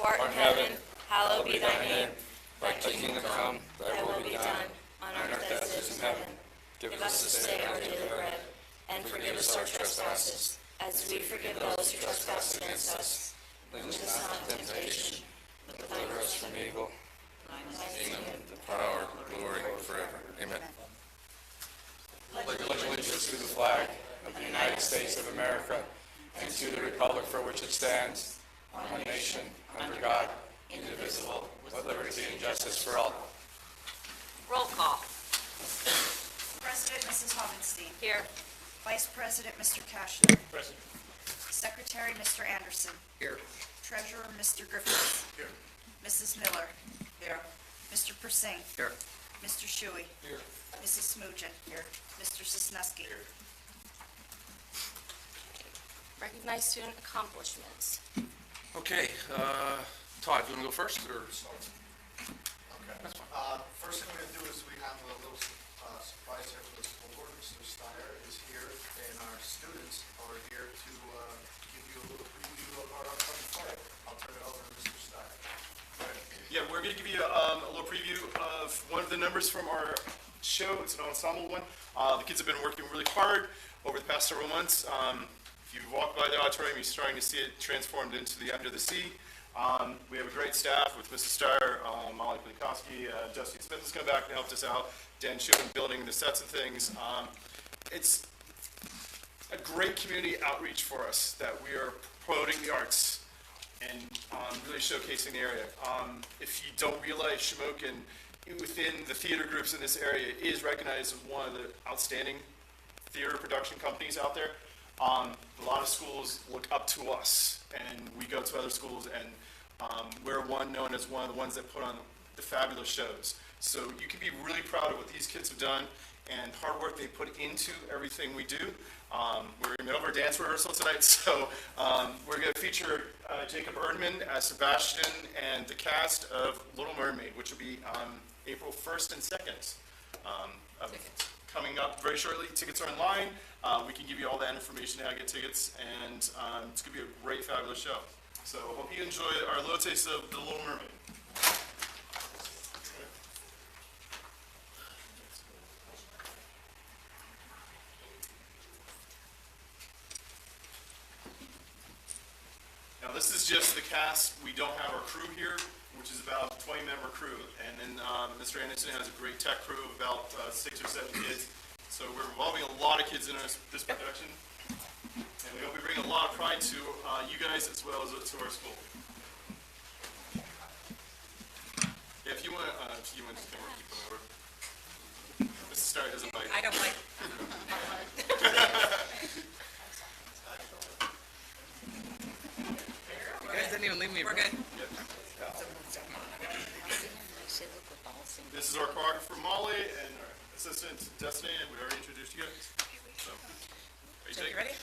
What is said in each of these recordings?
art in heaven, hallowed be thy name. Thy kingdom come, thy will be done, on earth as it is in heaven. Give us this day our daily bread, and forgive us our trespasses, as we forgive those who trespass against us. Lead us not into temptation, but deliver us from evil. Thy kingdom, the power, glory, forever. Amen. Pledge allegiance to the flag of the United States of America and to the republic for which it stands, one nation, under God, indivisible, with liberty and justice for all. Roll call. President Mrs. Hovenstein. Here. Vice President Mr. Cashner. Present. Secretary Mr. Anderson. Here. Treasurer Mr. Griffiths. Here. Mrs. Miller. Here. Mr. Persing. Here. Mr. Shuey. Here. Mrs. Smugin. Here. Mr. Sosnowski. Here. Recognize student accomplishments. Okay, Todd, you want to go first or? Okay, that's fine. First thing we're going to do is we have a little surprise here for the school board. Mr. Steyer is here, and our students are here to give you a little preview of our upcoming play. I'll turn it over to Mr. Steyer. Yeah, we're going to give you a little preview of one of the numbers from our show. It's an ensemble one. The kids have been working really hard over the past several months. If you walk by the auditorium, you're starting to see it transformed into the Under the Sea. We have a great staff with Mrs. Steyer, Molly Plikowski, Justine Smith has come back and helped us out, Dan Schuman building the sets and things. It's a great community outreach for us that we are promoting the arts and really showcasing the area. If you don't realize, Shamokin, within the theater groups in this area, is recognized as one of the outstanding theater production companies out there. A lot of schools look up to us, and we go to other schools, and we're known as one of the ones that put on the fabulous shows. So you can be really proud of what these kids have done and hard work they put into everything we do. We're in the middle of our dance rehearsal tonight, so we're going to feature Jacob Erdman as Sebastian and the cast of Little Mermaid, which will be on April 1st and 2nd. Coming up very shortly. Tickets are online. We can give you all that information how to get tickets, and it's going to be a great, fabulous show. So hope you enjoy our little taste of The Little Mermaid. Now this is just the cast. We don't have our crew here, which is about a 20-member crew. And then Mr. Anderson has a great tech crew of about 6 or 7 kids. So we're involving a lot of kids in this production. And we hope we bring a lot of pride to you guys as well as to our school. Yeah, if you want to just come over, keep them over. Mrs. Starr has a bite. I don't like. You guys didn't even leave me. We're good. This is our choreographer Molly and our assistant Destiny, and we already introduced you guys. So, are you You ready?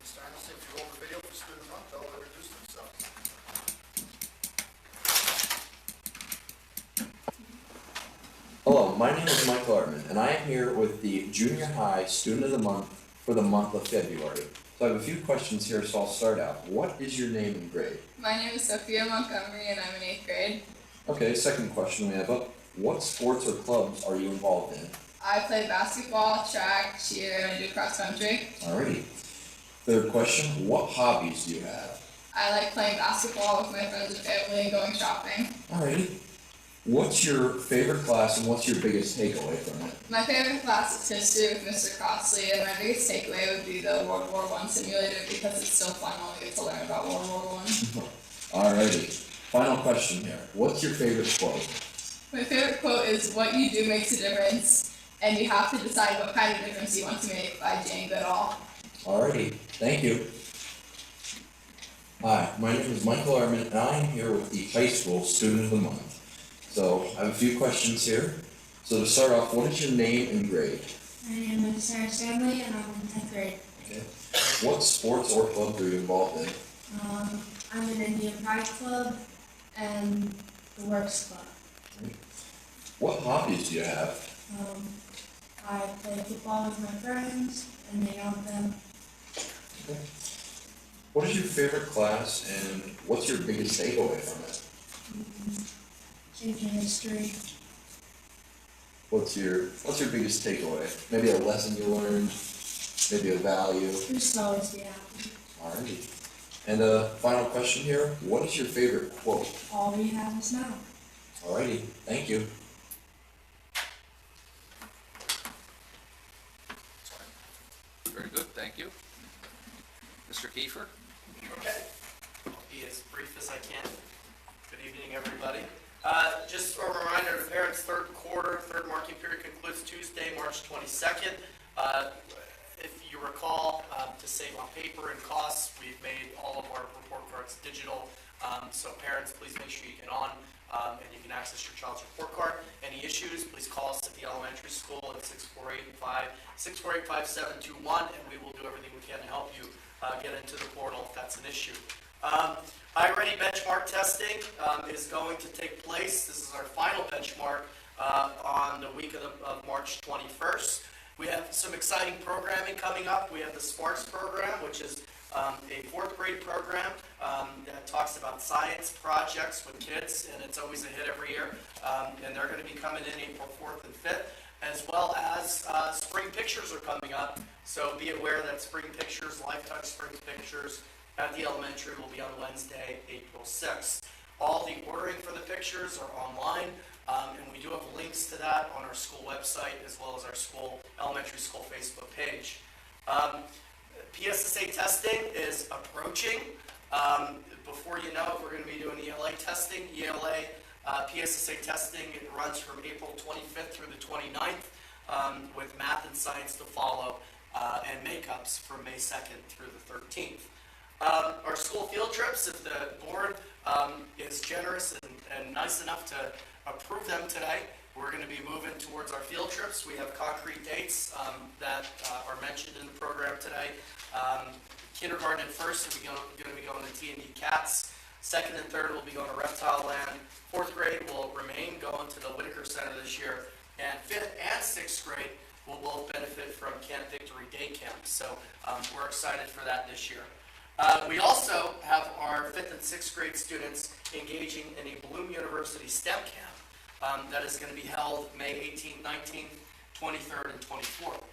Mr. Anderson, if you hold the video for Student Month, they'll introduce themselves. Hello, my name is Michael Artman, and I am here with the Junior High Student of the Month for the month of February. So I have a few questions here, so I'll start out. What is your name and grade? My name is Sophia Montgomery and I'm in 8th grade. Okay, second question we have up. What sports or clubs are you involved in? I play basketball, track, cheer, and I do cross country. Alrighty. Third question, what hobbies do you have? I like playing basketball with my friends and family and going shopping. Alrighty. What's your favorite class and what's your biggest takeaway from it? My favorite class is history with Mr. Crossley, and my biggest takeaway would be the World War I simulator because it's so fun when we get to learn about World War I. Alrighty. Final question here. What's your favorite quote? My favorite quote is, "What you do makes a difference, and you have to decide what kind of difference you want to make," by Jane Goodall. Alrighty, thank you. Hi, my name is Michael Arman, and I am here with the High School Student of the Month. So, I have a few questions here. So to start off, what is your name and grade? My name is Sarah Stanley and I'm in 10th grade. Okay. What sports or clubs are you involved in? I'm in Indian Pride Club and the Works Club. What hobbies do you have? I play football with my friends and hang out with them. Okay. What is your favorite class and what's your biggest takeaway from it? Ancient history. What's your biggest takeaway? Maybe a lesson you learned, maybe a value. Just always be happy. Alrighty. And final question here, what is your favorite quote? All we have is now. Alrighty, thank you. Very good, thank you. Mr. Kiefer? Okay. I'll be as brief as I can. Good evening, everybody. Just a reminder to parents, third marking period concludes Tuesday, March 22nd. If you recall, to save on paper and costs, we've made all of our report cards digital. So parents, please make sure you get on and you can access your child's report card. Any issues, please call us at the elementary school at 648-5721, and we will do everything we can to help you get into the portal if that's an issue. iReady benchmark testing is going to take place. This is our final benchmark on the week of March 21st. We have some exciting programming coming up. We have the Sparks program, which is a 4th grade program that talks about science projects with kids, and it's always a hit every year. And they're going to be coming in April 4th and 5th, as well as spring pictures are coming up. So be aware that spring pictures, Lifetime Spring Pictures at the elementary will be on Wednesday, April 6th. All the ordering for the pictures are online, and we do have links to that on our school website as well as our elementary school Facebook page. PSSA testing is approaching. Before you know it, we're going to be doing ELA testing. ELA PSSA testing, it runs from April 25th through the 29th, with math and science to follow, and makeups from May 2nd through the 13th. Our school field trips, if the board is generous and nice enough to approve them today, we're going to be moving towards our field trips. We have concrete dates that are mentioned in the program today. Kindergarten and first are going to be going to T&D Cats. Second and third will be going to Reptile Land. 4th grade will remain going to the Whitaker Center this year. And 5th and 6th grade will both benefit from Camp Victory Day Camp. So we're excited for that this year. We also have our 5th and 6th grade students engaging in a Bloom University STEM camp that is going to be held May 18th, 19th, 23rd, and 24th.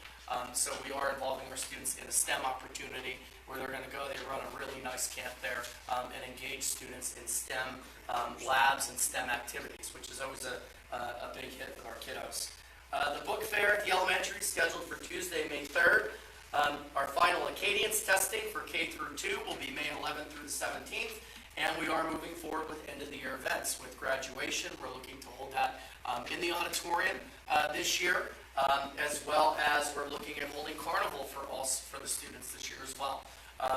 So we are involving our students in a STEM opportunity where they're going to go, they run a really nice camp there and engage students in STEM labs and STEM activities, which is always a big hit with our kiddos. The book fair at the elementary is scheduled for Tuesday, May 3rd. Our final Acadians testing for K through 2 will be May 11th through the 17th, and we are moving forward with end-of-the-year events. With graduation, we're looking to hold that in the auditorium this year, as well as we're looking at holding carnival for the students this year as well.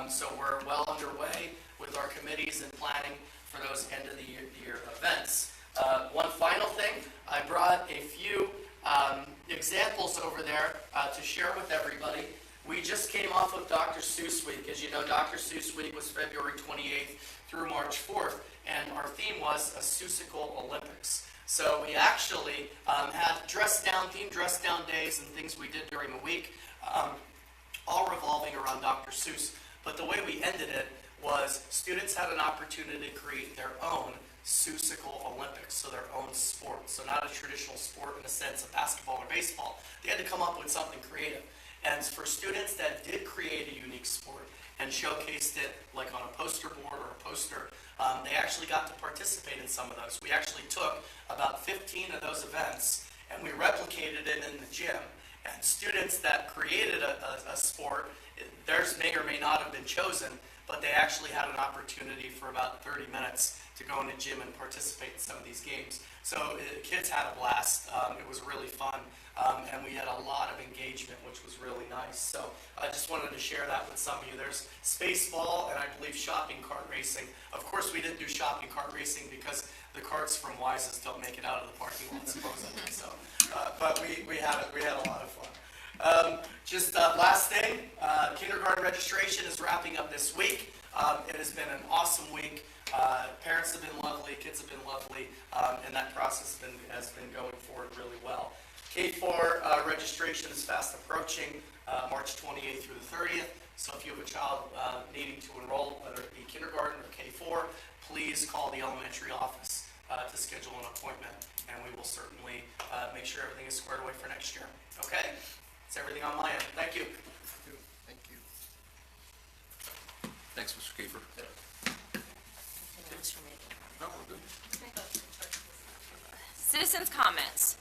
So we're well underway with our committees and planning for those end-of-the-year events. One final thing, I brought a few examples over there to share with everybody. We just came off of Dr. Seuss Week. As you know, Dr. Seuss Week was February 28th through March 4th, and our theme was a Seussical Olympics. So we actually had themed dress down days and things we did during the week, all revolving around Dr. Seuss. But the way we ended it was students had an opportunity to create their own Seussical Olympics, so their own sport. So not a traditional sport in the sense of basketball or baseball. They had to come up with something creative. And for students that did create a unique sport and showcased it like on a poster board or a poster, they actually got to participate in some of those. We actually took about 15 of those events and we replicated it in the gym. And students that created a sport, theirs may or may not have been chosen, but they actually had an opportunity for about 30 minutes to go in the gym and participate in some of these games. So kids had a blast. It was really fun. And we had a lot of engagement, which was really nice. So I just wanted to share that with some of you. There's Spaceball and I believe shopping cart racing. Of course, we didn't do shopping cart racing because the carts from Wise's don't make it out of the parking lot, supposedly. So, but we had a lot of fun. Last thing, kindergarten registration is wrapping up this week. It has been an awesome week. Parents have been lovely, kids have been lovely, and that process has been going forward really well. K-4 registration is fast approaching, March 28th through the 30th. So if you have a child needing to enroll, whether it be kindergarten or K-4, please call the elementary office to schedule an appointment, and we will certainly make sure everything is squared away for next year. Okay? That's everything on my end. Thank you. Thank you. Thanks, Mr. Kiefer. No, we're good. Citizens' comments.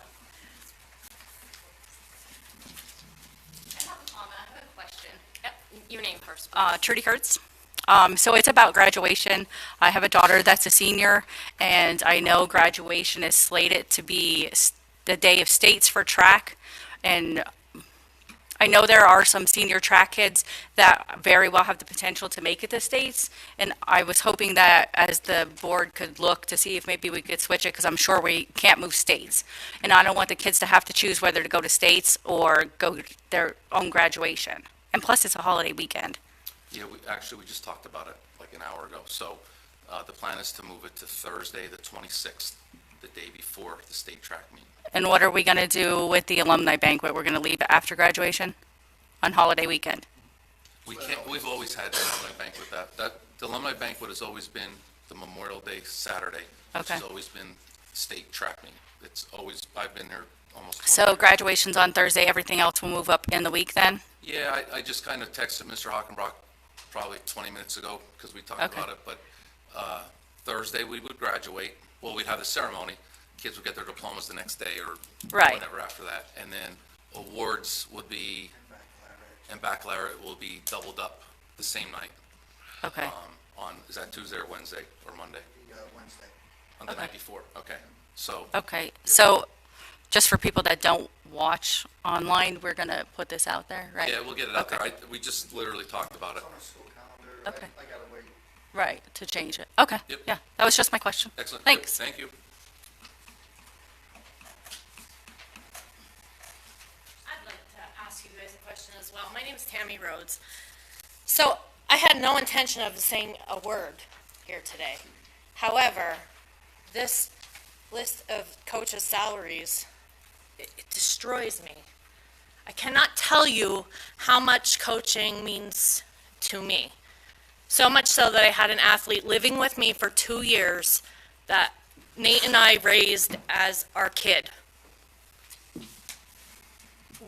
I have a comment, I have a question. Yep, your name first. Trudy Hertz. So it's about graduation. I have a daughter that's a senior, and I know graduation is slated to be the day of states for track. And I know there are some senior track kids that very well have the potential to make it to states. And I was hoping that as the board could look to see if maybe we could switch it, because I'm sure we can't move states. And I don't want the kids to have to choose whether to go to states or go to their own graduation. And plus, it's a holiday weekend. Yeah, we just talked about it like an hour ago. So the plan is to move it to Thursday, the 26th, the day before the state track meet. And what are we going to do with the alumni banquet? We're going to leave it after graduation on holiday weekend? We've always had the alumni banquet. The alumni banquet has always been the Memorial Day Saturday, which Okay. has always been state track meet. I've been there almost 20 So years. graduation's on Thursday, everything else will move up in the week then? Yeah, I just kind of texted Mr. Hockenbrock probably 20 minutes ago because we talked Okay. about it, but Thursday we would graduate. Well, we'd have the ceremony. Kids would get their diplomas the next day or Right. whatever after that. And then awards would be, and baccalaureate will be doubled up the same night. Okay, Is that Tuesday or Wednesday or Monday? Wednesday. On the Okay. night before, okay. So, okay. So just for people that don't watch online, we're going to put this out there, right? yeah, we'll get it out Okay. there. We just literally talked about it. On our school calendar. Okay. I gotta wait. Right, to change it. Okay, Yep. yeah, that was just my question. Excellent. Good. Thanks. Thank you. I'd like to ask you guys a question as well. My name is Tammy Rhodes. So I had no intention of saying a word here today. However, this list of coaches' salaries, it destroys me. I cannot tell you how much coaching means to me. So much so that I had an athlete living with me for 2 years that Nate and I raised as our kid.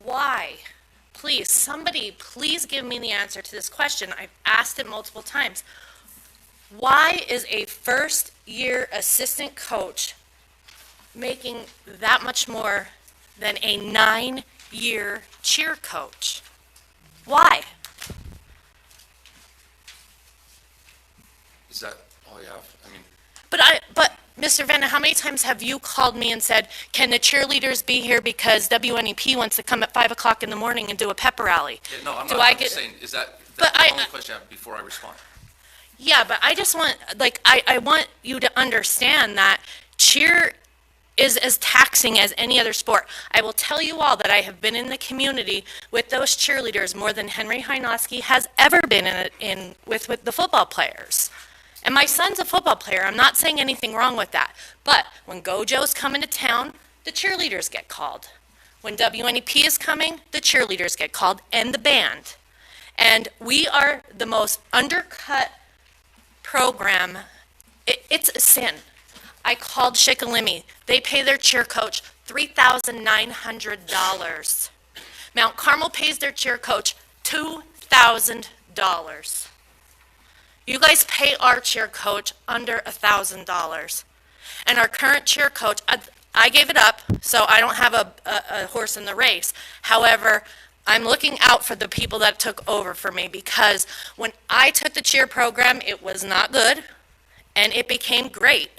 Why? Please, somebody, please give me the answer to this question. I've asked it multiple times. Why is a first-year assistant coach making that much more than a 9-year cheer coach? Why? Is that all you have? I mean, But Mr. Vanna, how many times have you called me and said, can the cheerleaders be here because WNEP wants to come at 5 o'clock in the morning and do a pep rally? yeah, no, I'm Do not, I I'm just get- saying, is that, But that's the I- only question I have before I respond? Yeah, but I just want, like, I want you to understand that cheer is as taxing as any other sport. I will tell you all that I have been in the community with those cheerleaders more than Henry Hynoski has ever been with the football players. And my son's a football player. I'm not saying anything wrong with that. But when Gojo's coming to town, the cheerleaders get called. When WNEP is coming, the cheerleaders get called and the band. And we are the most undercut program. It's a sin. I called Shikellamy. They pay their cheer coach $3,900. Mount Carmel pays their cheer coach $2,000. You guys pay our cheer coach under $1,000. And our current cheer coach, I gave it up, so I don't have a horse in the race. However, I'm looking out for the people that took over for me, because when I took the cheer program, it was not good, and it became great,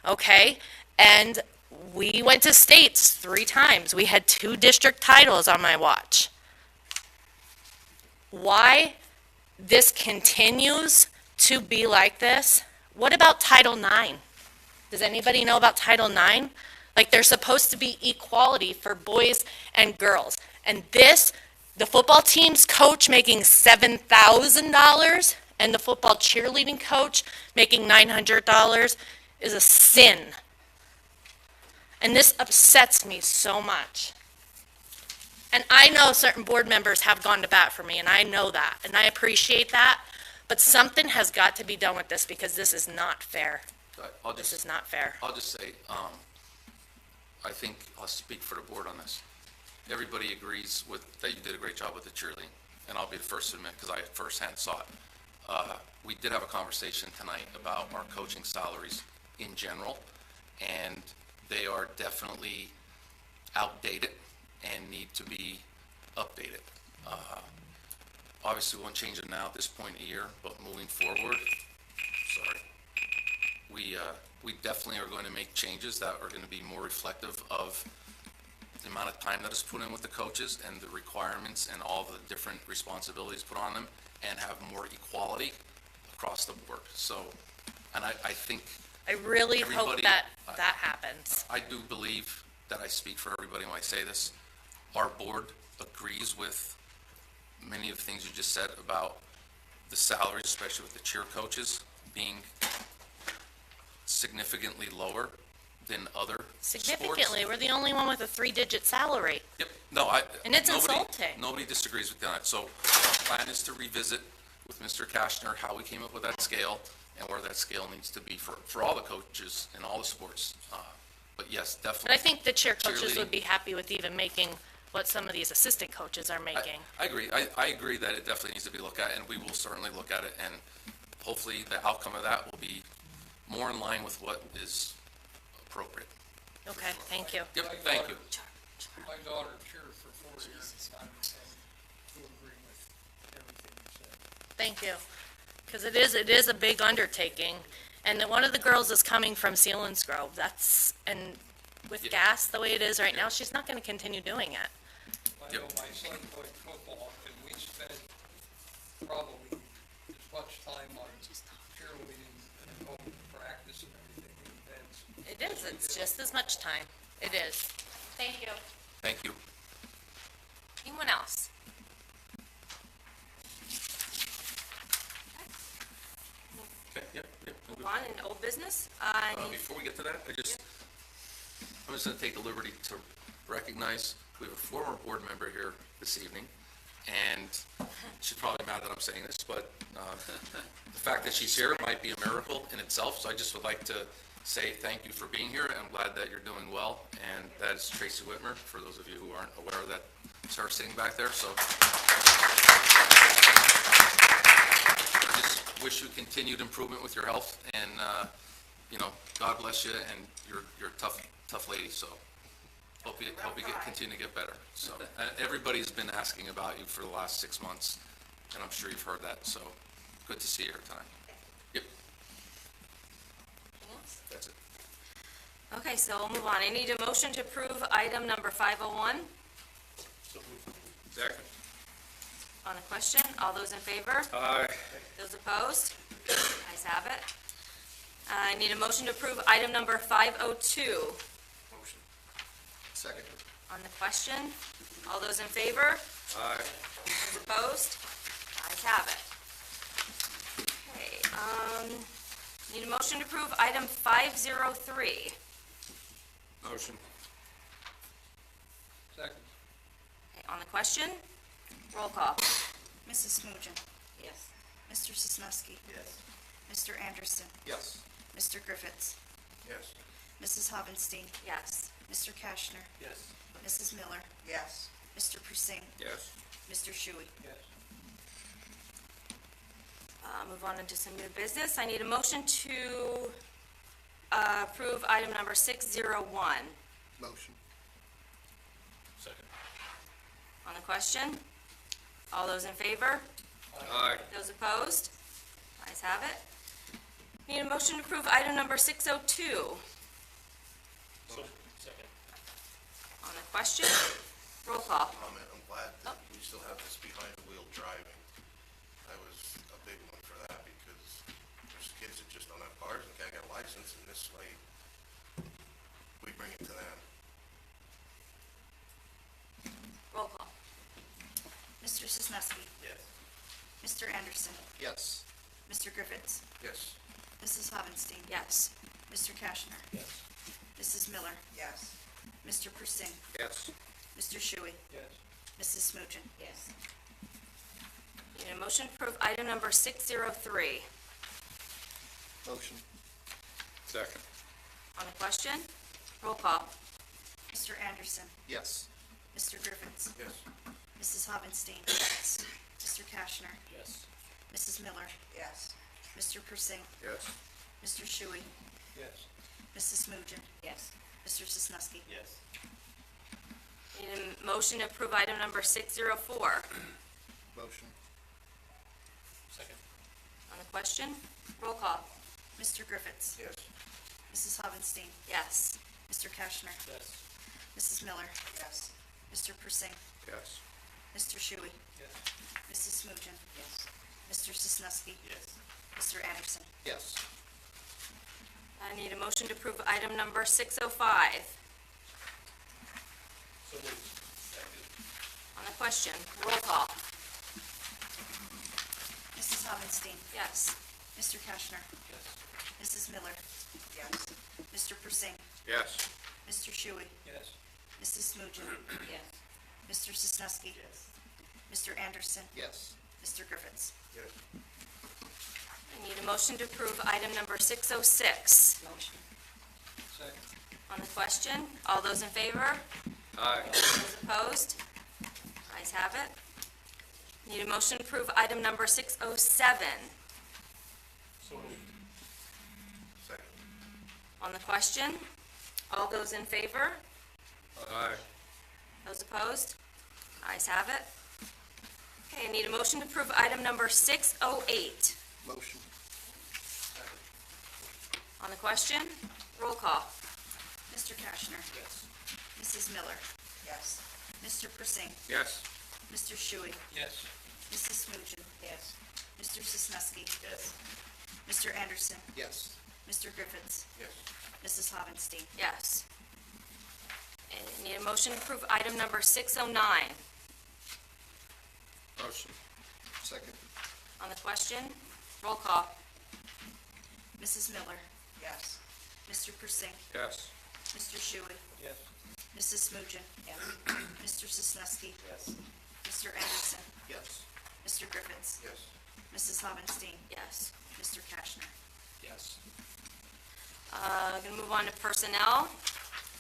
okay? And we went to states 3 times. We had 2 district titles on my watch. Why this continues to be like this? What about Title IX? Does anybody know about Title IX? Like, there's supposed to be equality for boys and girls. And this, the football team's coach making $7,000 and the football cheerleading coach making $900 is a sin. And this upsets me so much. And I know certain board members have gone to bat for me, and I know that, and I appreciate that. But something has got to be done with this, because this is not fair. This is not fair. I'll just say, I think I'll speak for the board on this. Everybody agrees that you did a great job with the cheerleading, and I'll be the first to admit, because I firsthand saw it. We did have a conversation tonight about our coaching salaries in general, and they are definitely outdated and need to be updated. Obviously, we won't change it now at this point in the year, but moving forward, we definitely are going to make changes that are going to be more reflective of the amount of time that is put in with the coaches and the requirements and all the different responsibilities put on them, and have more equality across the board. So, and I think I really hope everybody- that that happens. I do believe that I speak for everybody when I say this. Our board agrees with many of the things you just said about the salaries, especially with the cheer coaches being significantly lower than other sports. Significantly, we're the only one with a 3-digit salary. Yep, no, And it's insulting. Nobody disagrees with that. So our plan is to revisit with Mr. Kashner how we came up with that scale and where that scale needs to be for all the coaches in all the sports. But yes, But I definitely. think the cheer coaches Cheerleading. would be happy with even making what some of these assistant coaches are making. I agree. I agree that it definitely needs to be looked at, and we will certainly look at it, and hopefully the outcome of that will be more in line with what is appropriate. Okay, thank you. Yep, thank you. My daughter cheered for 4 years, and I do agree with everything you said. Thank you. Because it is a big undertaking. And then one of the girls is coming from Selinsgrove. And with Yeah. gas the way it is right now, she's not going to continue doing it. I know my son played football, and we spent probably as much time on cheerleading and home practice and everything in events. It is, it's just as much time. It is. Thank you. Thank you. Anyone else? Okay, yep. Move on in old business. Before we get to that, I'm just gonna take the liberty to recognize, we have a former board member here this evening, and she's probably mad that I'm saying this, but, the fact that she's here might be a miracle in itself, so I just would like to say thank you for being here, and I'm glad that you're doing well, and that is Tracy Whitmer, for those of you who aren't aware that it's her sitting back there, so. I just wish you continued improvement with your health, and, God bless you, and you're a tough lady, so hope you continue to get better. So, everybody's been asking about you for the last 6 months, and I'm sure you've heard that, so good to see you here tonight. Yep, that's it. Okay, so we'll move on. I need a motion to approve item number 501. Second. On the question, all those in favor? Aye. Those opposed? Ayes have it. I need a motion to approve item number 502. Second. On the question, all those in favor? Aye. Those opposed? Ayes have it. Okay, need a motion to approve item 503. Motion. Second. Okay, on the question, roll call. Mrs. Smugian. Yes. Mr. Sisnowski. Yes. Mr. Anderson. Yes. Mr. Griffiths. Yes. Mrs. Havenstein. Yes. Mr. Kashner. Yes. Mrs. Miller. Yes. Mr. Persing. Yes. Mr. Shuey. Yes. Move on into some new business. I need a motion to approve item number 601. Motion. Second. On the question, all those in favor? Aye. Those opposed? Ayes have it. Need a motion to approve item number 602. Second. On the question, roll call. Comment, I'm glad that we still have this behind the wheel driving. I was a big one for that because there's kids that just don't have cars and can't get a license, and this way, we bring it to them. Roll call. Mr. Sisnowski. Yes. Mr. Anderson. Yes. Mr. Griffiths. Yes. Mrs. Havenstein. Yes. Mr. Kashner. Yes. Mrs. Miller. Yes. Mr. Persing. Yes. Mr. Shuey. Yes. Mrs. Smugian. Yes. Need a motion to approve item number 603. Motion. Second. On the question, roll call. Mr. Anderson. Yes. Mr. Griffiths. Yes. Mrs. Havenstein. Yes. Mr. Kashner. Yes. Mrs. Miller. Yes. Mr. Persing. Yes. Mr. Shuey. Yes. Mrs. Smugian. Yes. Mr. Sisnowski. Yes. Need a motion to approve item number 604. Motion. Second. On the question, roll call. Mr. Griffiths. Yes. Mrs. Havenstein. Yes. Mr. Kashner. Yes. Mrs. Miller. Yes. Mr. Persing. Yes. Mr. Shuey. Yes. Mrs. Smugian. Yes. Mr. Sisnowski. Yes. Mr. Anderson. Yes. I need a motion to approve item number 605. So moved. Second. On the question, roll call. Mrs. Havenstein. Yes. Mr. Kashner. Yes. Mrs. Miller. Yes. Mr. Persing. Yes. Mr. Shuey. Yes. Mrs. Smugian. Yes. Mr. Sisnowski. Yes. Mr. Anderson. Yes. Mr. Griffiths. Yes. I need a motion to approve item number 606. Motion. Second. On the question, all those in favor? Aye. Those opposed? Ayes have it. Need a motion to approve item number 607. So moved. Second. On the question, all those in favor? Aye. Those opposed? Ayes have it. Okay, I need a motion to approve item number 608. Motion. Second. On the question, roll call. Mr. Kashner. Yes. Mrs. Miller. Yes. Mr. Persing. Yes. Mr. Shuey. Yes. Mrs. Smugian. Yes. Mr. Sisnowski. Yes. Mr. Anderson. Yes. Mr. Griffiths. Yes. Mrs. Havenstein. Yes. And I need a motion to approve item number 609. Motion. Second. On the question, roll call. Mrs. Miller. Yes. Mr. Persing. Yes. Mr. Shuey. Yes. Mrs. Smugian. Yes. Mr. Sisnowski. Yes. Mr. Anderson. Yes. Mr. Griffiths. Yes. Mrs. Havenstein. Yes. Mr. Kashner. Yes. Gonna move on to personnel.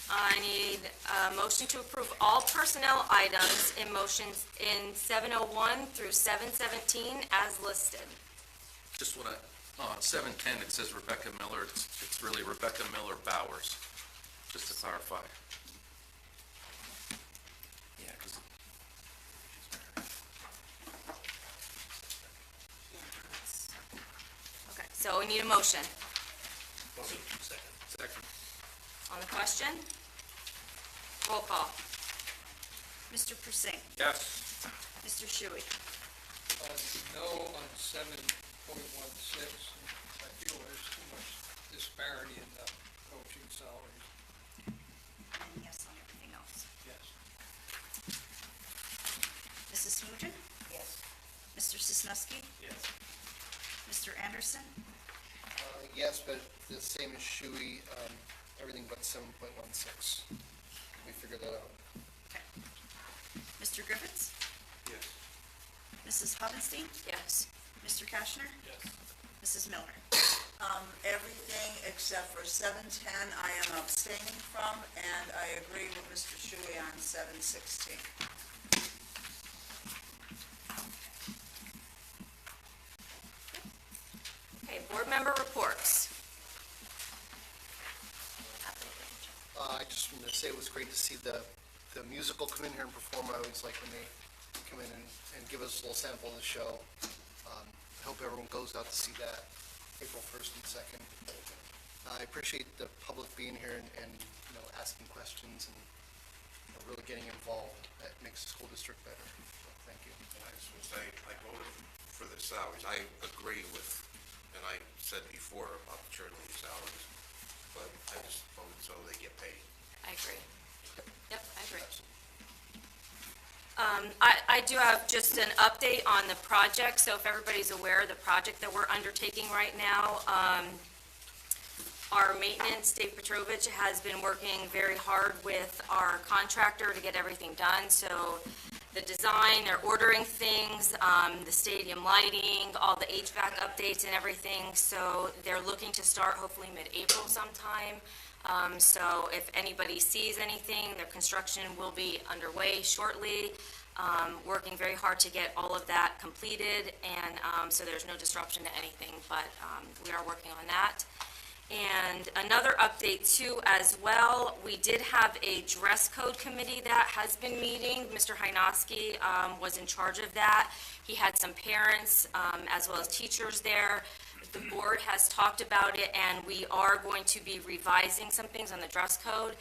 I need a motion to approve all personnel items in motions in 701 through 717 as listed. Just want to, on 710, it says Rebecca Miller. It's really Rebecca Miller Bowers, just to clarify. Yeah, 'cause Okay, so we need a motion. second. On the question, roll call. Mr. Persing. Yes. Mr. Shuey. No on 7.16. I feel there's too much disparity in the coaching salaries. And yes on everything else. Mrs. Nugent? Yes. Mr. Sisnowski? Yes. Mr. Anderson? Yes, but the same as Shuey, everything but 7.16. We figured that out. Okay. Mr. Griffiths? Yes. Mrs. Hovenstein? Yes. Mr. Kashner? Yes. Mrs. Miller? Everything except for 7:10 I am abstaining from, and I agree with Mr. Shuey on 7:16. Okay, board member reports. I just wanted to say it was great to see the musical come in here and perform. I always like when they come in and give us a little sample of the show. I hope everyone goes out to see that April 1st and 2nd. I appreciate the public being here and asking questions and really getting involved. That makes the school district better. So, thank you. I just want to say, I voted for the salaries. I agree with, and I said before about the cheerleading salaries, but I just voted so they get paid. I agree. Yep, I agree. I do have just an update on the project, so if everybody's aware of the project that we're undertaking right now, our maintenance, Dave Petrovich, has been working very hard with our contractor to get everything done, so the design, they're ordering things, the stadium lighting, all the HVAC updates and everything, so they're looking to start hopefully mid-April sometime. So if anybody sees anything, their construction will be underway shortly, working very hard to get all of that completed, and so there's no disruption to anything, but we are working on that. And another update too as well, we did have a dress code committee that has been meeting. Mr. Hynoski was in charge of that. He had some parents as well as teachers there. The board has talked about it, and we are going to be revising some things on the dress code.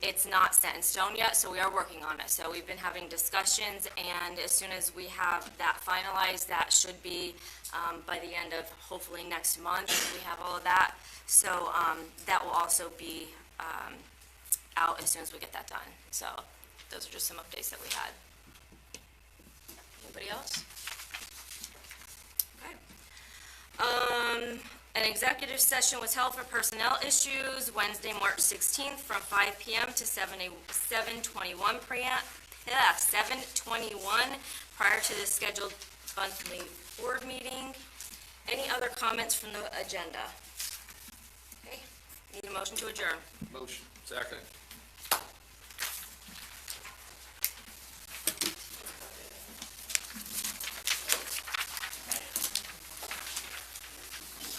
It's not set in stone yet, so we are working on it. So we've been having discussions, and as soon as we have that finalized, that should be by the end of hopefully next month, we have all of that. So that will also be out as soon as we get that done. So those are just some updates that we had. Anybody else? Okay. An executive session was held for personnel issues Wednesday, March 16th from 5 p.m. to 7:21 prior to the scheduled monthly board meeting. Any other comments from the agenda? Okay, need a motion to adjourn. Motion. Second.